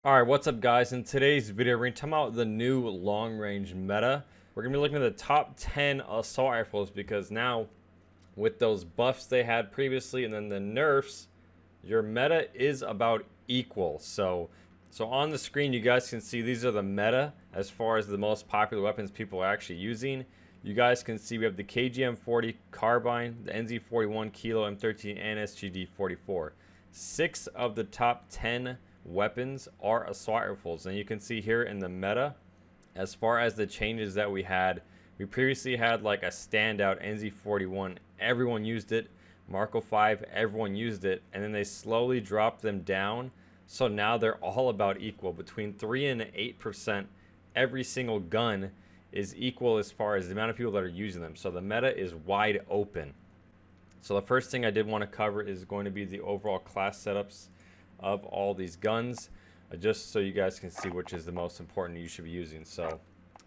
Alright, what's up guys? In today's video, we're going to talk about the new long-range meta. We're going to be looking at the top 10 assault rifles because now, with those buffs they had previously and then the nerfs, your meta is about equal. So on the screen, you guys can see these are the meta as far as the most popular weapons people are actually using. You guys can see we have the KGM40 Carbine, the NZ41 Kilo M13, and SGD44. 6 of the top 10 weapons are assault rifles, and you can see here in the meta, as far as the changes that we previously had like a standout NZ41, everyone used it. Marco 5, everyone used it, and then they slowly dropped them down, so now they're all about equal. Between 3 and 8%, every single gun is equal as far as the amount of people that are using them, so the meta is wide open. So the first thing I did want to cover is going to be the overall class setups of all these guns, just so you guys can see which is the most important you should be using. So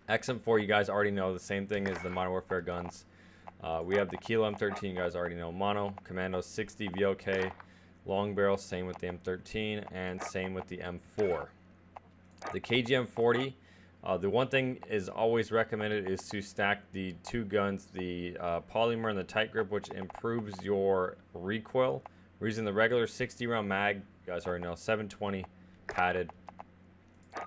XM4, you guys already know, the same thing as the Modern Warfare guns. We have the Kilo M13, you guys already know, mono. Commando 60 VLK, long barrel, same with the M13, and same with the M4. The KGM40, the one thing is always recommended is to stack the two guns, the polymer and the tight grip, which improves your recoil. We're using the regular 60 round mag, you guys already know, 720 padded.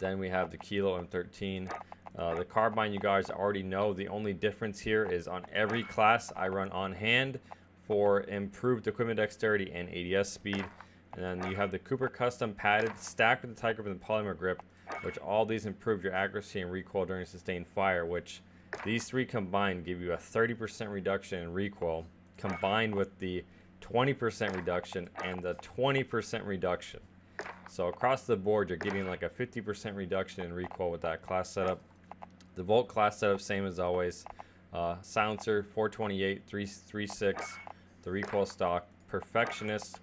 Then we have the Kilo M13. The carbine, you guys already know. The only difference here is on every class I run on hand for improved equipment dexterity and ADS speed. And then you have the Cooper Custom padded, stacked with the tight grip and the polymer grip, which all these improve your accuracy and recoil during sustained fire, which these three combined give you a 30% reduction in recoil, combined with the 20% reduction and the 20% reduction. So across the board, you're getting like a 50% reduction in recoil with that class setup. The Volt class setup, same as always. Silencer 428, 336, the recoil stock. Perfectionist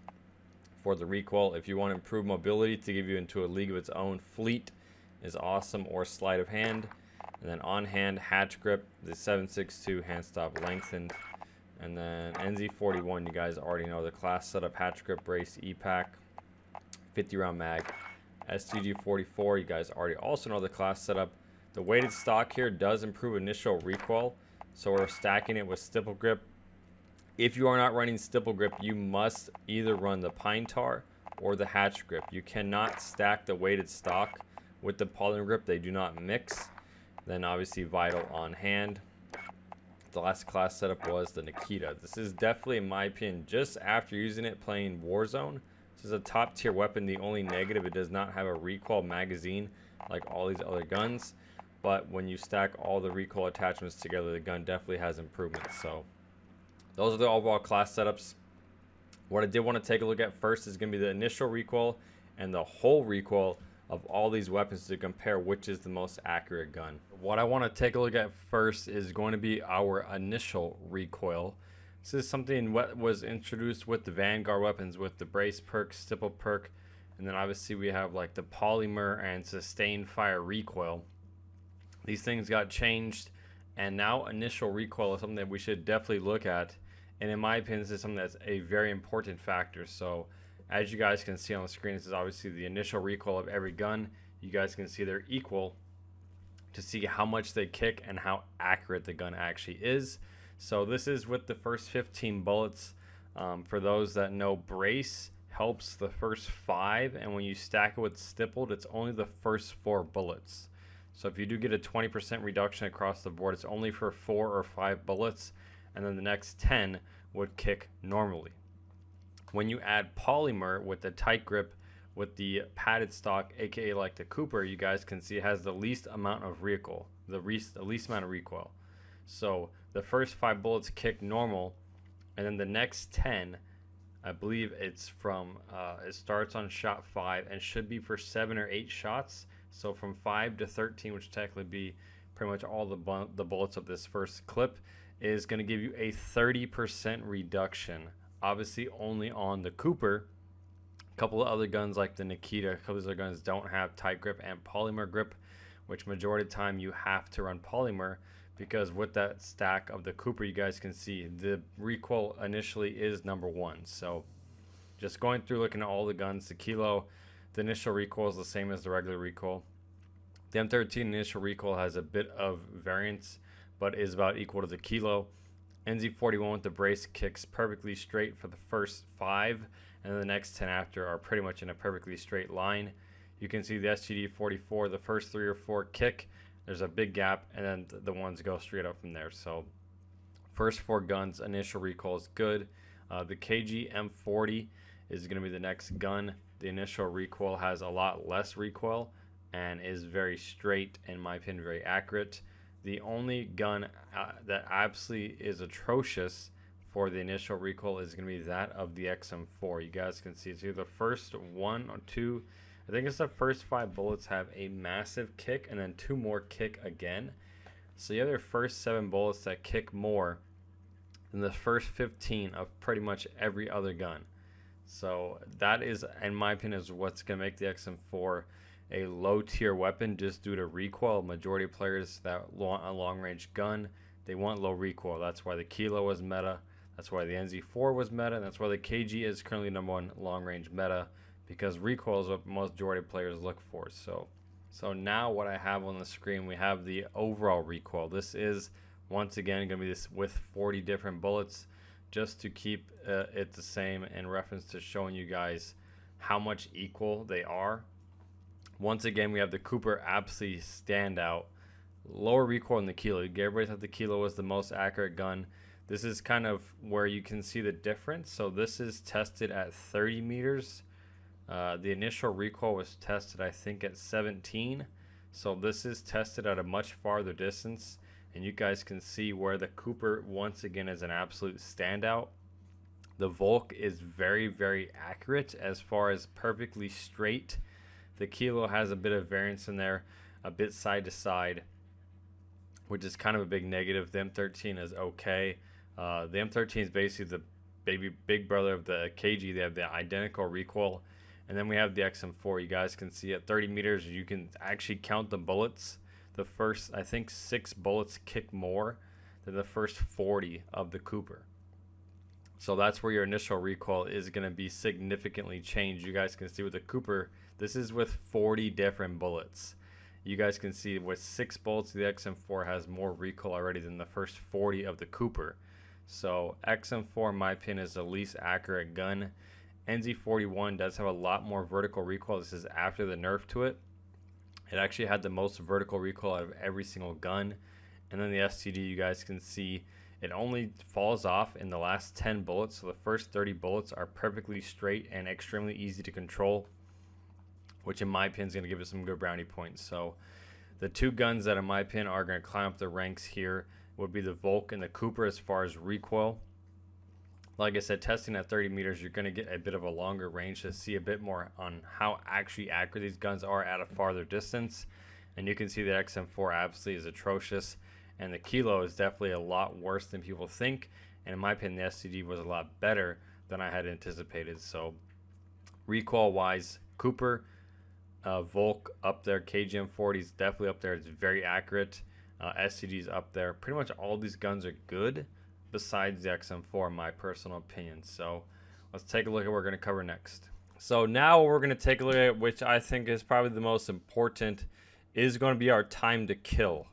for the recoil. If you want to improve mobility to give you into a league of its own, Fleet is awesome, or sleight of hand. And then on hand, hatch grip, the 7.62 hand stop lengthened. And then NZ41, you guys already know the class setup, hatch grip, brace, EPAC, 50 round mag. STG44, you guys already also know the class setup. The weighted stock here does improve initial recoil, so we're stacking it with stipple grip. If you are not running stipple grip, you must either run the pine tar or the hatch grip. You cannot stack the weighted stock with the polymer grip, they do not mix. Then obviously vital on hand. The last class setup was the Nikita. This is definitely, in my opinion, just after using it playing Warzone, this is a top tier weapon. The only negative, it does not have a recoil magazine like all these other guns, but when you stack all the recoil attachments together, the gun definitely has improvements. So those are the overall class setups. What I did want to take a look at first is going to be the initial recoil and the whole recoil of all these weapons to compare which is the most accurate gun. What I want to take a look at first is going to be our initial recoil. This is something what was introduced with the Vanguard weapons with the brace perk, stipple perk, and then obviously we have like the polymer and sustained fire recoil. These things got changed, and now initial recoil is something that we should definitely look at. And in my opinion, this is something that's a very important factor. So as you guys can see on the screen, this is obviously the initial recoil of every gun. You guys can see they're equal to see how much they kick and how accurate the gun actually is. So this is with the first 15 bullets. For those that know, brace helps the first 5, and when you stack it with stippled, it's only the first 4 bullets. So if you do get a 20% reduction across the board, it's only for 4 or 5 bullets, and then the next 10 would kick normally. When you add polymer with the tight grip, with the padded stock, aka like the Cooper, you guys can see it has the least amount of recoil, the least amount of recoil. So the first 5 bullets kick normal, and then the next 10, I believe it's from, it starts on shot 5 and should be for 7 or 8 shots. So from 5 to 13, which technically be pretty much all the bullets of this first clip, is going to give you a 30% reduction. Obviously only on the Cooper. A couple of other guns like the Nikita, a couple of other guns don't have tight grip and polymer grip, which majority of the time you have to run polymer, because with that stack of the Cooper, you guys can see the recoil initially is number 1. So just going through looking at all the guns, the Kilo, The initial recoil is the same as the regular recoil. The M13 initial recoil has a bit of variance, but is about equal to the kilo. NZ41 with the brace kicks perfectly straight for the first 5, and then the next 10 after are pretty much in a perfectly straight line. You can see the SGD44, the first 3 or 4 kick, there's a big gap, and then the ones go straight up from there. So first 4 guns, initial recoil is good. The KG M40 is going to be the next gun. The initial recoil has a lot less recoil and is very straight, in my opinion, very accurate. The only gun that absolutely is atrocious for the initial recoil is going to be that of the XM4. You guys can see it's either the first 1 or 2. I think it's the first 5 bullets have a massive kick and then 2 more kick again. So you have your first 7 bullets that kick more than the first 15 of pretty much every other gun. So that is, in my opinion, is what's going to make the XM4 a low tier weapon, just due to recoil. Majority of players that want a long range gun, they want low recoil. That's why the Kilo was meta. That's why the NZ4 was meta. And that's why the KG is currently #1 long range meta, because recoil is what majority of players look for. So now what I have on the screen, we have the overall recoil. This is once again going to be this with 40 different bullets, just to keep it the same in reference to showing you guys how much equal they are. Once again, we have the Cooper absolutely standout. Lower recoil in the Kilo. Everybody thought the Kilo was the most accurate gun. This is kind of where you can see the difference. So this is tested at 30 meters. The initial recoil was tested, I think, at 17. So this is tested at a much farther distance. And you guys can see where the Cooper, once again, is an absolute standout. The Volk is very, very accurate as far as perfectly straight. The Kilo has a bit of variance in there, a bit side to side, which is kind of a big negative. The M13 is okay. The M13 is basically the big brother of the KG. They have the identical recoil. And then we have the XM4. You guys can see at 30 meters, you can actually count the bullets. The first, I think, 6 bullets kick more than the first 40 of the Cooper. So that's where your initial recoil is going to be significantly changed. You guys can see with the Cooper, this is with 40 different bullets. You guys can see with 6 bullets, the XM4 has more recoil already than the first 40 of the Cooper. So XM4, in my opinion, is the least accurate gun. NZ41 does have a lot more vertical recoil. This is after the nerf to it. It actually had the most vertical recoil out of every single gun. And then the STD, you guys can see, it only falls off in the last 10 bullets. So the first 30 bullets are perfectly straight and extremely easy to control, which in my opinion is going to give us some good brownie points. So the 2 guns that in my opinion are going to climb up the ranks here would be the Volk and the Cooper as far as recoil. Like I said, testing at 30 meters, you're going to get a bit of a longer range to see a bit more on how actually accurate these guns are at a farther distance. And you can see the XM4 absolutely is atrocious. And the Kilo is definitely a lot worse than people think. And in my opinion, the STD was a lot better than I had anticipated. So recoil-wise, Cooper, Volk up there. KGM40 is definitely up there. It's very accurate. STD is up there. Pretty much all these guns are good, besides the XM4, in my personal opinion. So let's take a look at what we're going to cover next. So now we're going to take a look at, which I think is probably the most important, is going to be our time to kill.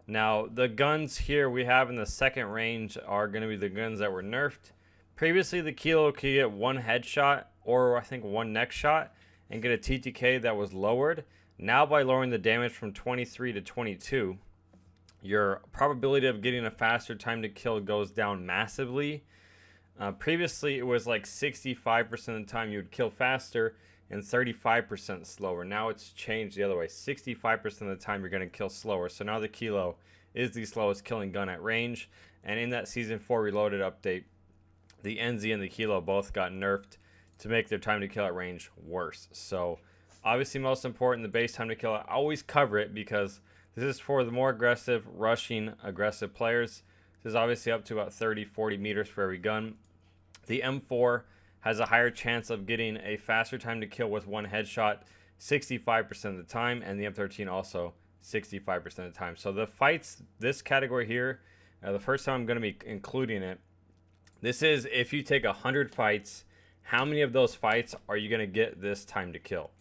Now the guns here we have in the second range are going to be the guns that were nerfed. Previously the Kilo could get 1 headshot or I think 1 neck shot and get a TTK that was lowered. Now by lowering the damage from 23 to 22, your probability of getting a faster time to kill goes down massively. Previously, it was like 65% of the time you would kill faster and 35% slower. Now it's changed the other way. 65% of the time you're going to kill slower. So now the Kilo is the slowest killing gun at range. And in that Season 4 Reloaded update, the NZ and the Kilo both got nerfed to make their time to kill at range worse. So obviously most important, the base time to kill, I always cover it because this is for the more aggressive, rushing, aggressive players. This is obviously up to about 30, 40 meters for every gun. The M4 has a higher chance of getting a faster time to kill with 1 headshot 65% of the time, and the M13 also 65% of the time. So the fights, this category here, the first time I'm going to be including it, this is if you take 100 fights, how many of those fights are you going to get this time to kill?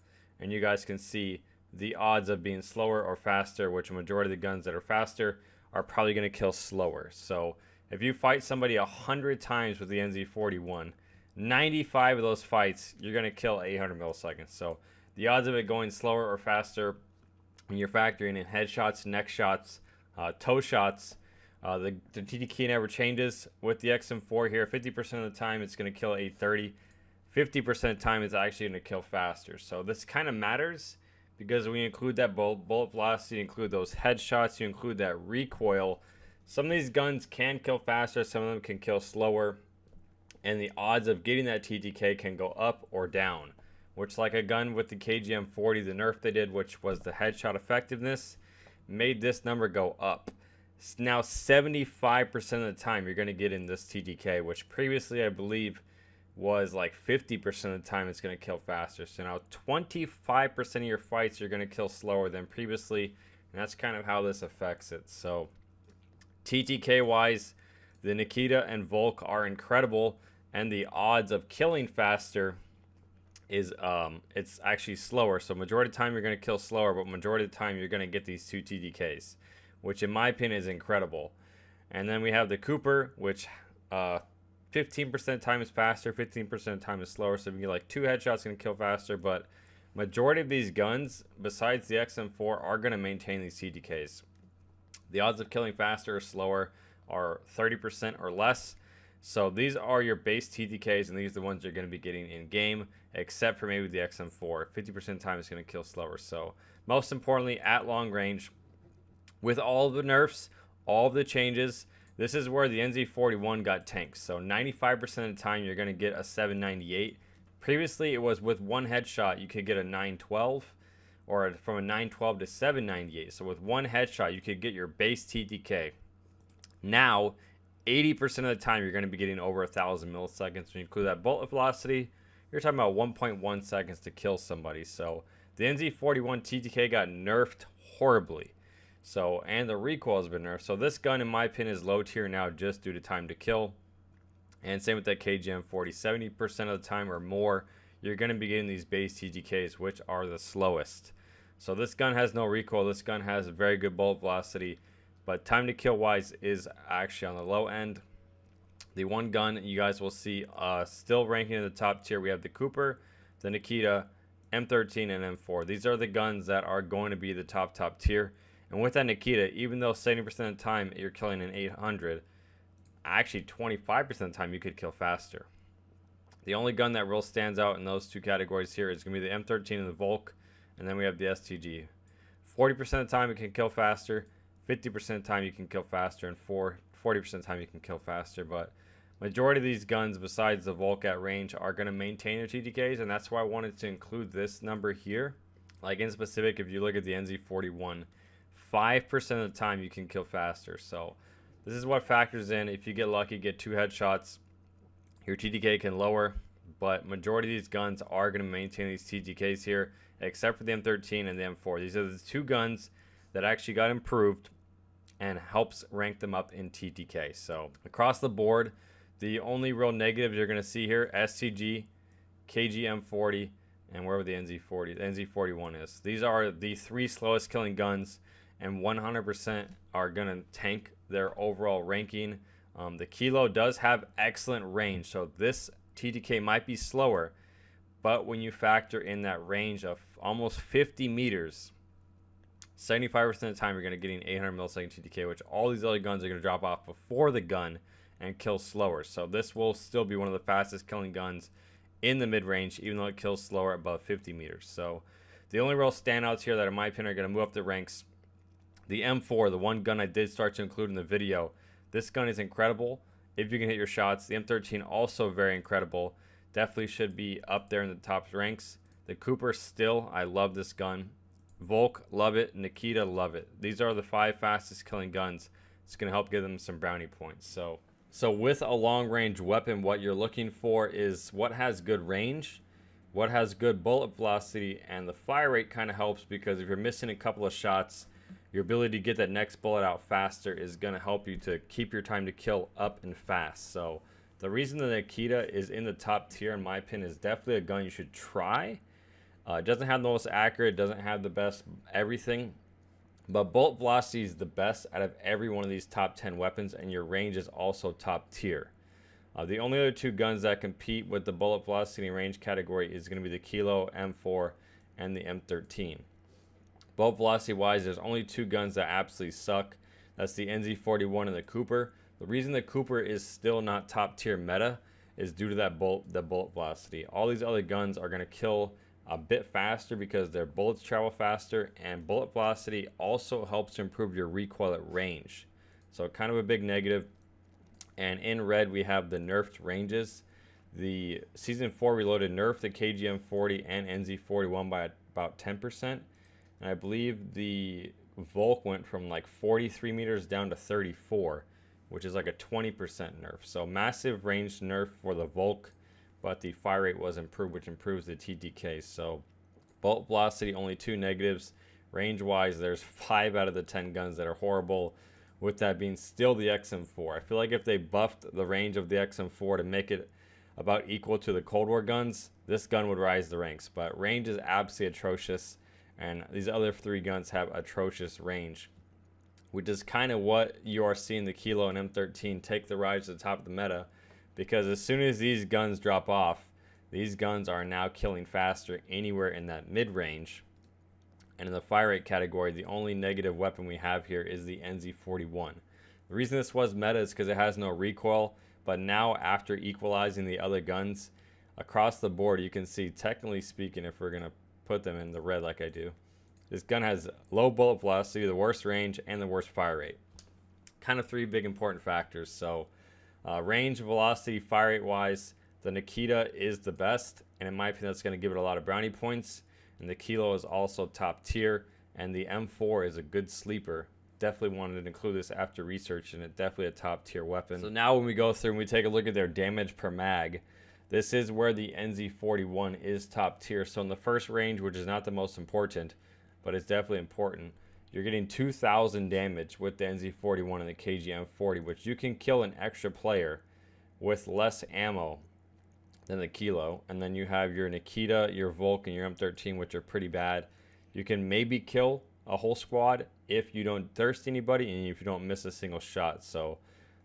and you guys can see the odds of being slower or faster, which a majority of the guns that are faster are probably going to kill slower. So if you fight somebody 100 times with the NZ41, 95 of those fights, you're going to kill 800 milliseconds. So the odds of it going slower or faster, when you're factoring in headshots, neck shots, toe shots, the TTK never changes. With the XM4 here, 50% of the time it's going to kill 830. 50% of the time it's actually going to kill faster. So this kind of matters because when you include that bullet velocity, you include those headshots, you include that recoil. Some of these guns can kill faster, some of them can kill slower, and the odds of getting that TTK can go up or down. Which, like a gun with the KGM40, the nerf they did, which was the headshot effectiveness, made this number go up. Now 75% of the time you're going to get in this TTK, which previously I believe was like 50% of the time it's going to kill faster. So now 25% of your fights you're going to kill slower than previously, and that's kind of how this affects it. So TTK wise, the Nikita and Volk are incredible, and the odds of killing faster is it's actually slower. So majority of the time you're going to kill slower, but majority of the time you're going to get these two TTKs, which in my opinion is incredible. And then we have the Cooper, which 15% of the time is faster, 15% of the time is slower. So if you get like two headshots, going to kill faster. But majority of these guns, besides the XM4, are going to maintain these TTKs. The odds of killing faster or slower are 30% or less. So these are your base TTKs, and these are the ones you're going to be getting in game, except for maybe the XM4. 50% of the time it's going to kill slower. So most importantly, at long range, with all of the nerfs, all of the changes, this is where the NZ41 got tanked. So 95% of the time you're going to get a 798. Previously it was with one headshot you could get a 912, or from a 912 to 798. So with one headshot you could get your base TTK. Now 80% of the time you're going to be getting over 1,000 milliseconds. When you include that bullet velocity, you're talking about 1.1 seconds to kill somebody. So the NZ41 TTK got nerfed horribly. So, and the recoil has been nerfed. So this gun, in my opinion, is low tier now just due to time to kill. And same with that KGM40. 70% of the time or more, you're going to be getting these base TTKs, which are the slowest. So this gun has no recoil. This gun has a very good bullet velocity, but time to kill wise is actually on the low end. The one gun you guys will see still ranking in the top tier, we have the Cooper, the Nikita, M13, and M4. These are the guns that are going to be the top tier. And with that Nikita, even though 70% of the time you're killing an 800, actually 25% of the time you could kill faster. The only gun that real stands out in those two categories here is going to be the M13 and the Volk, and then we have the STG. 40% of the time it can kill faster, 50% of the time you can kill faster, and 40% of the time you can kill faster. But majority of these guns, besides the Volk at range, are going to maintain their TTKs, and that's why I wanted to include this number here. Like in specific, if you look at the NZ41, 5% of the time you can kill faster. So this is what factors in. If you get lucky, get two headshots, your TTK can lower, but majority of these guns are going to maintain these TTKs here, except for the M13 and the M4. These are the two guns that actually got improved and helps rank them up in TTK. So across the board, the only real negatives you're going to see here, STG, KGM40, and wherever the NZ41 is. These are the three slowest killing guns, and 100% are going to tank their overall ranking. The Kilo does have excellent range, so this TTK might be slower, but when you factor in that range of almost 50 meters, 75% of the time you're going to get an 800 millisecond TTK, which all these other guns are going to drop off before the gun and kill slower. So this will still be one of the fastest killing guns in the mid-range, even though it kills slower above 50 meters. So the only real standouts here that in my opinion are going to move up the ranks, the M4, the one gun I did start to include in the video. This gun is incredible if you can hit your shots. The M13 also very incredible. Definitely should be up there in the top ranks. The Cooper still, I love this gun. Volk, love it. Nikita, love it. These are the 5 fastest killing guns. It's going to help give them some brownie points. So with a long range weapon, what you're looking for is what has good range, what has good bullet velocity, and the fire rate kind of helps, because if you're missing a couple of shots, your ability to get that next bullet out faster is going to help you to keep your time to kill up and fast. So the reason the Nikita is in the top tier, in my opinion, is definitely a gun you should try. It doesn't have the most accurate, doesn't have the best everything, but bullet velocity is the best out of every one of these top 10 weapons, and your range is also top tier. The only other two guns that compete with the bullet velocity and range category is going to be the Kilo M4 and the M13. Bullet velocity wise, there's only two guns that absolutely suck. That's the NZ41 and the Cooper. The reason the Cooper is still not top tier meta is due to that bullet velocity. All these other guns are going to kill a bit faster because their bullets travel faster, and bullet velocity also helps to improve your recoil at range. So kind of a big negative. And in red we have the nerfed ranges. The Season 4 Reloaded nerfed the KGM40 and NZ41 by about 10%. And I believe the Volk went from like 43 meters down to 34, which is like a 20% nerf. So massive range nerf for the Volk, but the fire rate was improved, which improves the TTK. So bullet velocity, only two negatives. Range wise, there's 5 out of the 10 guns that are horrible, with that being still the XM4. I feel like if they buffed the range of the XM4 to make it about equal to the Cold War guns, this gun would rise the ranks. But range is absolutely atrocious, and these other three guns have atrocious range, which is kind of what you are seeing the Kilo and M13 take the rise to the top of the meta, because as soon as these guns drop off, these guns are now killing faster anywhere in that mid-range. And in the fire rate category, the only negative weapon we have here is the NZ41. The reason this was meta is because it has no recoil, but now after equalizing the other guns across the board, you can see, technically speaking, if we're going to put them in the red like I do, this gun has low bullet velocity, the worst range, and the worst fire rate. Kind of three big important factors. So range, velocity, fire rate wise, the Nikita is the best, and in my opinion that's going to give it a lot of brownie points. And the Kilo is also top tier, and the M4 is a good sleeper. Definitely wanted to include this after research, and it's definitely a top tier weapon. So now when we go through and we take a look at their damage per mag, this is where the NZ41 is top tier. So in the first range, which is not the most important, but it's definitely important, you're getting 2,000 damage with the NZ41 and the KGM40, which you can kill an extra player with less ammo than the Kilo. And then you have your Nikita, your Volk, and your M13, which are pretty bad. You can maybe kill a whole squad if you don't thirst anybody and if you don't miss a single shot. So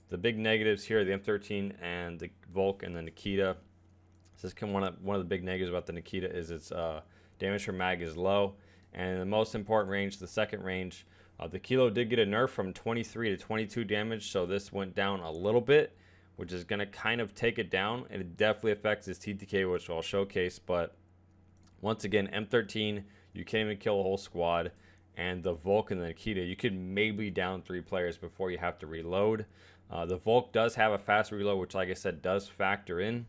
the big negatives here, the M13 and the Volk and the Nikita. This is one of the big negatives about the Nikita is its damage per mag is low. And the most important range, the second range, the Kilo did get a nerf from 23 to 22 damage, so this went down a little bit, which is going to kind of take it down, and it definitely affects its TTK, which I'll showcase. But once again, M13, you can't even kill a whole squad, and the Volk and the Nikita, you could maybe down 3 players before you have to reload. The Volk does have a fast reload, which, like I said, does factor in.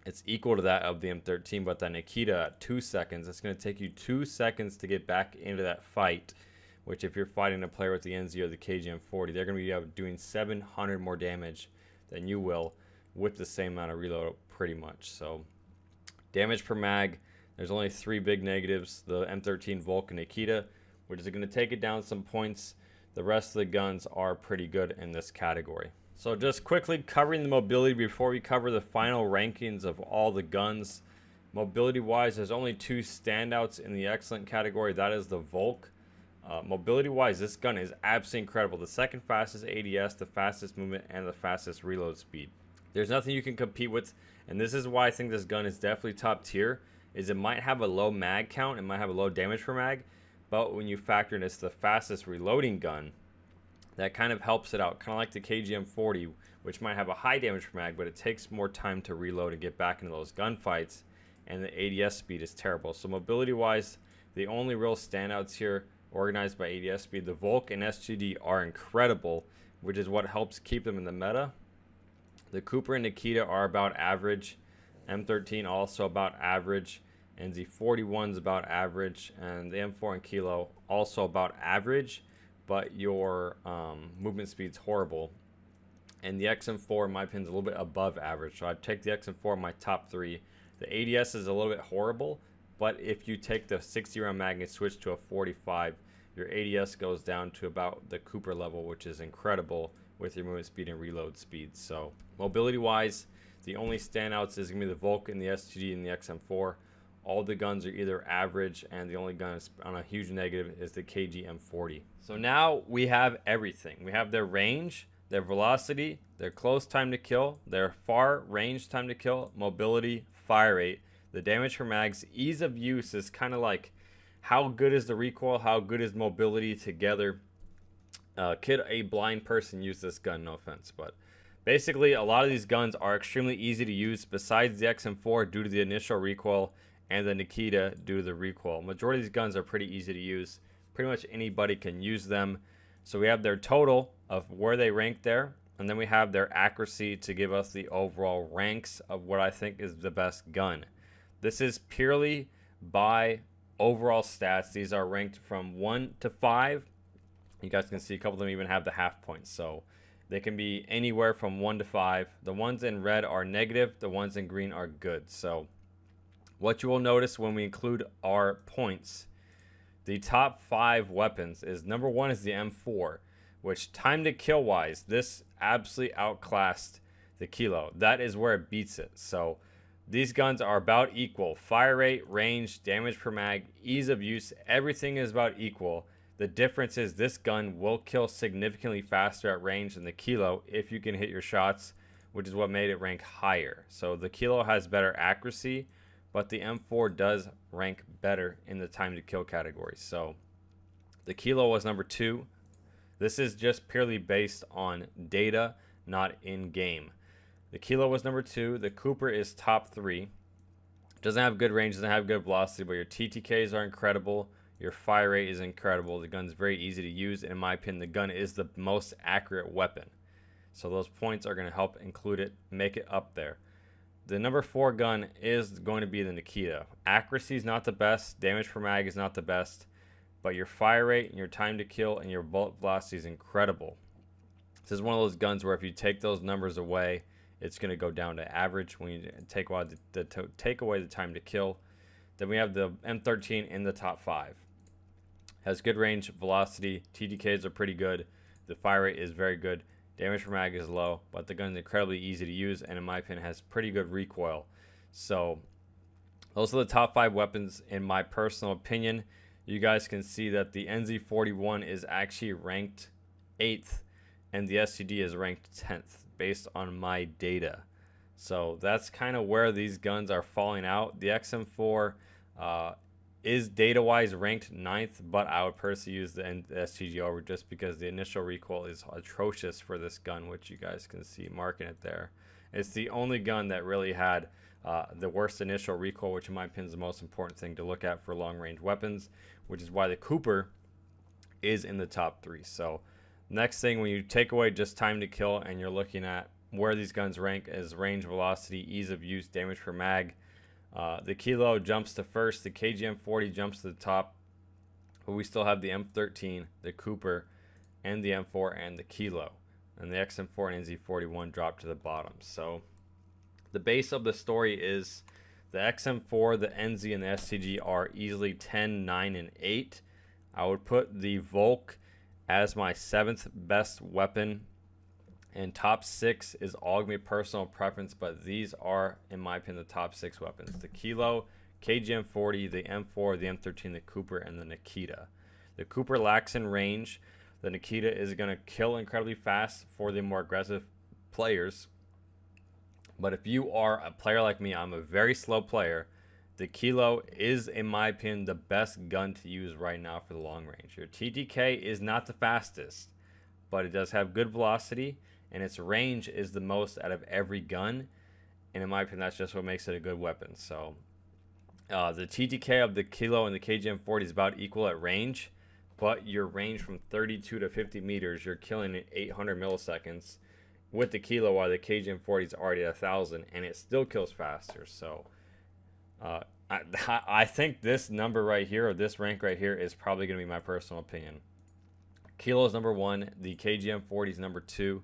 It's equal to that of the M13, but the Nikita at 2 seconds, it's going to take you 2 seconds to get back into that fight, which if you're fighting a player with the NZ or the KGM40, they're going to be doing 700 more damage than you will with the same amount of reload pretty much. So damage per mag, there's only 3 big negatives, the M13, Volk, and Nikita, which is going to take it down some points. The rest of the guns are pretty good in this category. So just quickly covering the mobility before we cover the final rankings of all the guns. Mobility wise, there's only 2 standouts in the excellent category. That is the Volk. Mobility wise, this gun is absolutely incredible. The second fastest ADS, the fastest movement, and the fastest reload speed. There's nothing you can compete with, and this is why I think this gun is definitely top tier. Is it might have a low mag count, it might have a low damage per mag, but when you factor in it's the fastest reloading gun, that kind of helps it out, kind of like the KGM40, which might have a high damage per mag, but it takes more time to reload and get back into those gunfights, and the ADS speed is terrible. So mobility wise, the only real standouts here organized by ADS speed, the Volk and SGD are incredible, which is what helps keep them in the meta. The Cooper and Nikita are about average, M13 also about average, NZ41 is about average, and the M4 and Kilo also about average, but your movement speed's horrible. And the XM4, in my opinion, is a little bit above average. So I'd take the XM4 in my top 3. The ADS is a little bit horrible, but if you take the 60 round mag and switch to a 45, your ADS goes down to about the Cooper level, which is incredible with your movement speed and reload speed. So mobility wise, the only standouts is going to be the Volk and the SGD and the XM4. all the guns are either average, and the only gun is on a huge negative is the KGM40. So now we have everything. We have their range, their velocity, their close time to kill, their far range time to kill, mobility, fire rate, the damage per mags. Ease of use is kind of like how good is the recoil, how good is mobility together. Could a blind person use this gun? No offense, but basically a lot of these guns are extremely easy to use besides the XM4 due to the initial recoil and the Nikita due to the recoil. Majority of these guns are pretty easy to use. Pretty much anybody can use them. So we have their total of where they rank there, and then we have their accuracy to give us the overall ranks of what I think is the best gun. This is purely by overall stats. These are ranked from 1 to 5. You guys can see a couple of them even have the half points, so they can be anywhere from 1 to 5. The ones in red are negative, the ones in green are good. So what you will notice when we include our points, the top 5 weapons is number 1 is the M4, which time to kill wise, this absolutely outclassed the Kilo. That is where it beats it. So these guns are about equal. Fire rate, range, damage per mag, ease of use, everything is about equal. The difference is this gun will kill significantly faster at range than the Kilo if you can hit your shots, which is what made it rank higher. So the Kilo has better accuracy, but the M4 does rank better in the time to kill category. So the Kilo was number 2. This is just purely based on data, not in game. The Kilo was number 2. The Cooper is top 3. Doesn't have good range, doesn't have good velocity, but your TTKs are incredible. Your fire rate is incredible. The gun's very easy to use. In my opinion, the gun is the most accurate weapon. So those points are going to help include it, make it up there. The number 4 gun is going to be the Nikita. Accuracy is not the best. Damage per mag is not the best. But your fire rate and your time to kill and your bullet velocity is incredible. This is one of those guns where if you take those numbers away, it's going to go down to average when you take away the time to kill. Then we have the M13 in the top 5. Has good range, velocity, TTKs are pretty good. The fire rate is very good. Damage per mag is low, but the gun is incredibly easy to use, and in my opinion has pretty good recoil. So those are the top 5 weapons in my personal opinion. You guys can see that the NZ41 is actually ranked 8th, and the STD is ranked 10th based on my data. So that's kind of where these guns are falling out. The XM4 is data-wise ranked 9th, but I would personally use the STG over just because the initial recoil is atrocious for this gun, which you guys can see marking it there. It's the only gun that really had the worst initial recoil, which in my opinion is the most important thing to look at for long-range weapons, which is why the Cooper is in the top 3. So next thing, when you take away just time to kill and you're looking at where these guns rank is range, velocity, ease of use, damage per mag. The Kilo jumps to first. The KGM40 jumps to the top. But we still have the M13, the Cooper, and the M4 and the Kilo. And the XM4 and NZ41 drop to the bottom. So the base of the story is the XM4, the NZ, and the STG are easily 10, 9, and 8. I would put the Volk as my 7th best weapon. And top 6 is all going to be personal preference, but these are, in my opinion, the top 6 weapons. The Kilo, KGM40, the M4, the M13, the Cooper, and the Nikita. The Cooper lacks in range. The Nikita is going to kill incredibly fast for the more aggressive players. But if you are a player like me, I'm a very slow player. The Kilo is, in my opinion, the best gun to use right now for the long range. Your TTK is not the fastest, but it does have good velocity. And its range is the most out of every gun. And in my opinion, that's just what makes it a good weapon. So the TTK of the Kilo and the KGM40 is about equal at range. But your range from 32 to 50 meters, you're killing in 800 milliseconds with the Kilo, while the KGM40 is already at 1,000. And it still kills faster. So I think this number right here, or this rank right here, is probably going to be my personal opinion. Kilo is number 1. The KGM40 is number 2.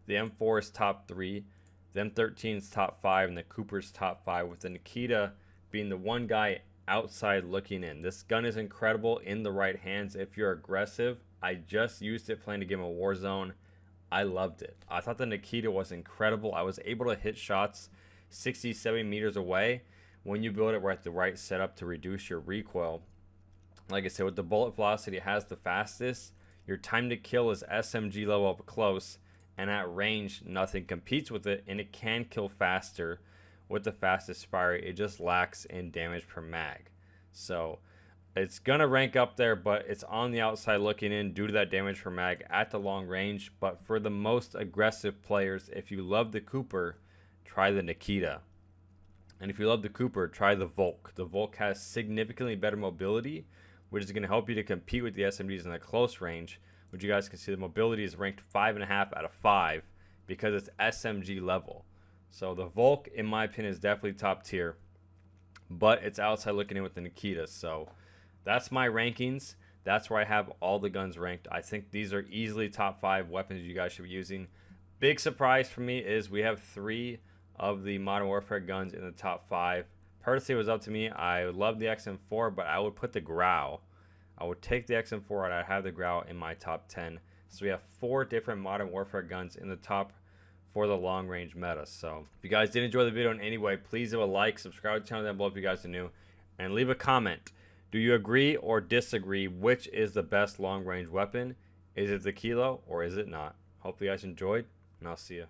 The M4 is top 3, the M13 is top 5, and the Cooper's top 5, with the Nikita being the one guy outside looking in. This gun is incredible in the right hands if you're aggressive. I just used it playing a game of Warzone. I loved it. I thought the Nikita was incredible. I was able to hit shots 60, 70 meters away, when you build it, we're at the right setup to reduce your recoil. Like I said, with the bullet velocity, it has the fastest. Your time to kill is SMG level up close, and at range, nothing competes with it, and it can kill faster with the fastest fire. It just lacks in damage per mag. So it's going to rank up there, but it's on the outside looking in due to that damage per mag at the long range. But for the most aggressive players, if you love the Cooper, try the Nikita. And if you love the Cooper, try the Volk. The Volk has significantly better mobility, which is going to help you to compete with the SMGs in the close range, which you guys can see the mobility is ranked 5.5 out of 5 because it's SMG level. So the Volk, in my opinion, is definitely top tier, but it's outside looking in with the Nikita. So that's my rankings. That's where I have all the guns ranked. I think these are easily top 5 weapons you guys should be using. Big surprise for me is we have 3 of the Modern Warfare guns in the top 5. Personally, it was up to me. I love the XM4, but I would put the Grau. I would take the XM4 and I'd have the Grau in my top 10. So we have 4 different Modern Warfare guns in the top for the long range meta. So if you guys did enjoy the video in any way, please leave a like, subscribe to the channel down below if you guys are new, and leave a comment. Do you agree or disagree which is the best long range weapon? Is it the Kilo or is it not? Hope you guys enjoyed, and I'll see you.